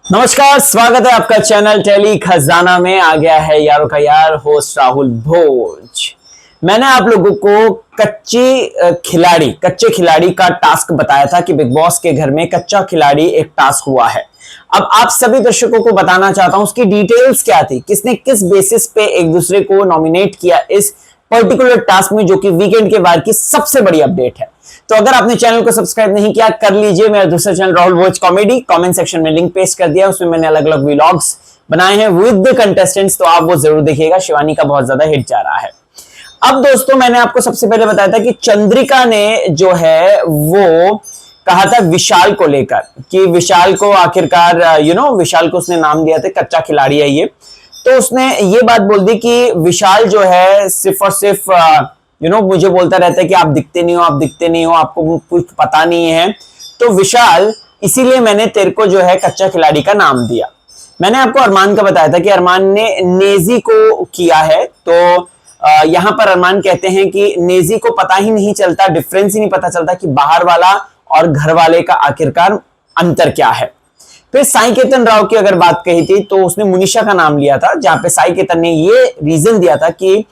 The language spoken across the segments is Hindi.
नमस्कार, स्वागत है आपका चैनल टेली खजाना में। आ गया है यारों का यार होस्ट राहुल भोज। मैंने आप लोगों को कच्चे खिलाड़ी का टास्क बताया था कि बिग बॉस के घर में कच्चा खिलाड़ी एक टास्क हुआ है। अब आप सभी दर्शकों को बताना चाहता हूं उसकी डिटेल्स क्या थी, किसने किस बेसिस पे एक दूसरे को नॉमिनेट किया इस पर्टिकुलर टास्क में, जो कि वीकेंड के बाद की सबसे बड़ी अपडेट है। तो अगर आपने चैनल को सब्सक्राइब नहीं किया कर लीजिए। मेरा दूसरा चैनल राहुल भोज कॉमेडी, कमेंट सेक्शन में लिंक पेस्ट कर दिया, उसमें मैंने अलग अलग व्लॉग्स बनाए हैं विद द कंटेस्टेंट्स, तो आप वो जरूर देखिएगा। शिवानी का बहुत ज्यादा हिट जा रहा है। अब दोस्तों, मैंने आपको सबसे पहले बताया था कि चंद्रिका ने जो है वो कहा था विशाल को लेकर कि विशाल को आखिरकार विशाल को उसने नाम दिया था कच्चा खिलाड़ी है ये। तो उसने ये बात बोल दी कि विशाल जो है सिर्फ और सिर्फ मुझे बोलता रहता है कि आप दिखते नहीं हो, आपको कुछ पता नहीं है। तो विशाल, इसीलिए मैंने तेरे को जो है कच्चा खिलाड़ी का नाम दिया। मैंने आपको अरमान का बताया था कि अरमान ने नेजी को किया है। तो यहां पर अरमान कहते हैं कि नेजी को पता ही नहीं चलता, डिफरेंस ही नहीं पता चलता कि बाहर वाला और घर वाले का आखिरकार अंतर क्या है। फिर साई केतन राव की अगर बात कही थी तो उसने मुनिशा का नाम लिया था, जहां पे साई केतन ने ये रीजन दिया था कि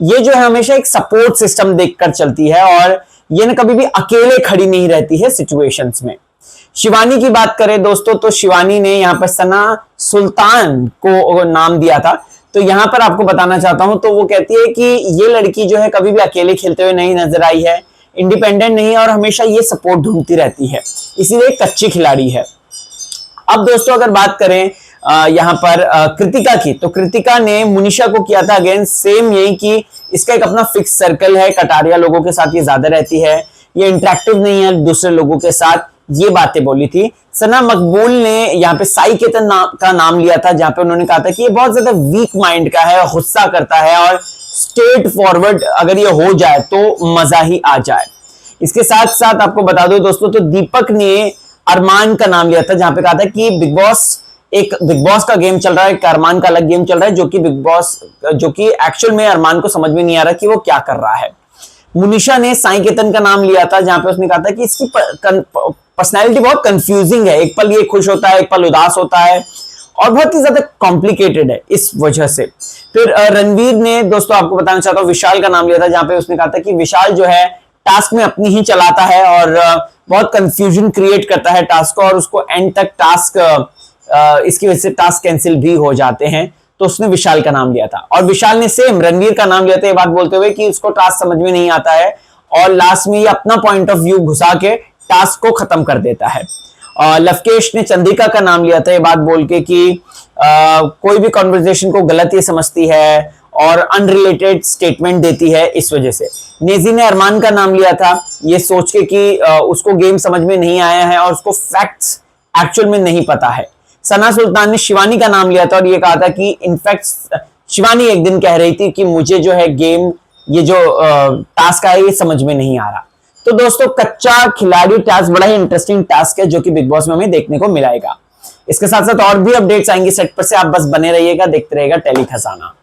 ये जो है हमेशा एक सपोर्ट सिस्टम देखकर चलती है और ये ना कभी भी अकेले खड़ी नहीं रहती है सिचुएशंस में। शिवानी की बात करें दोस्तों, तो शिवानी ने यहाँ पर सना सुल्तान को नाम दिया था। तो यहां पर आपको बताना चाहता हूं, तो वो कहती है कि ये लड़की जो है कभी भी अकेले खेलते हुए नहीं नजर आई है, इंडिपेंडेंट नहीं है और हमेशा ये सपोर्ट ढूंढती रहती है, इसीलिए कच्ची खिलाड़ी है। अब दोस्तों अगर बात करें यहां पर कृतिका की, तो कृतिका ने मुनिशा को किया था अगेन सेम यही कि इसका एक अपना फिक्स सर्कल है, कटारिया लोगों के साथ ये ज्यादा रहती है, ये इंटरेक्टिव नहीं है दूसरे लोगों के साथ, ये बातें बोली थी। सना मकबूल ने यहाँ पे साई केतन का नाम लिया था, जहां पे उन्होंने कहा था कि ये बहुत ज्यादा वीक माइंड का है, गुस्सा करता है और स्ट्रेट फॉरवर्ड अगर ये हो जाए तो मजा ही आ जाए। इसके साथ साथ आपको बता दो दोस्तों, तो दीपक ने अरमान का नाम लिया था, जहां पे कहा था कि बिग बॉस का गेम चल रहा है, एक अरमान का अलग गेम चल रहा है, जो कि एक्चुअल में अरमान को समझ में नहीं आ रहा कि वो क्या कर रहा है। मुनिशा ने साई केतन का नाम लिया था, जहां पे उसने कहा था कि इसकी पर्सनैलिटी बहुत कंफ्यूजिंग है, एक पल ये खुश होता है, एक पल उदास होता है और बहुत ही ज्यादा कॉम्प्लिकेटेड है इस वजह से। फिर रणवीर ने दोस्तों आपको बताना चाहता हूं विशाल का नाम लिया था, जहां पे उसने कहा था कि विशाल जो है टास्क में अपनी ही चलाता है और बहुत कंफ्यूजन क्रिएट करता है टास्क को, और उसको एंड तक टास्क इसकी वजह से टास्क कैंसिल भी हो जाते हैं। तो उसने विशाल का नाम लिया था और विशाल ने सेम रणवीर का नाम लिया था, ये बात बोलते हुए कि उसको टास्क समझ में नहीं आता है और लास्ट में ये अपना पॉइंट ऑफ व्यू घुसा के टास्क को खत्म कर देता है। लवकेश ने चंद्रिका का नाम लिया था, ये बात बोल के कि कोई भी कॉन्वर्जेशन को गलत ही समझती है और अनरिलेटेड स्टेटमेंट देती है, इस वजह से। नेजी ने अरमान का नाम लिया था, ये सोच के कि उसको गेम समझ में नहीं आया है और उसको फैक्ट्स एक्चुअल में नहीं पता है। सना सुल्तान ने शिवानी का नाम लिया था और ये कहा था कि इनफैक्ट शिवानी एक दिन कह रही थी कि मुझे जो है गेम, ये जो टास्क है ये समझ में नहीं आ रहा। तो दोस्तों कच्चा खिलाड़ी टास्क बड़ा ही इंटरेस्टिंग टास्क है, जो कि बिग बॉस में हमें देखने को मिलेगा। इसके साथ साथ और भी अपडेट्स आएंगे सेट पर से, आप बस बने रहिएगा, देखते रहिएगा टेली खजाना।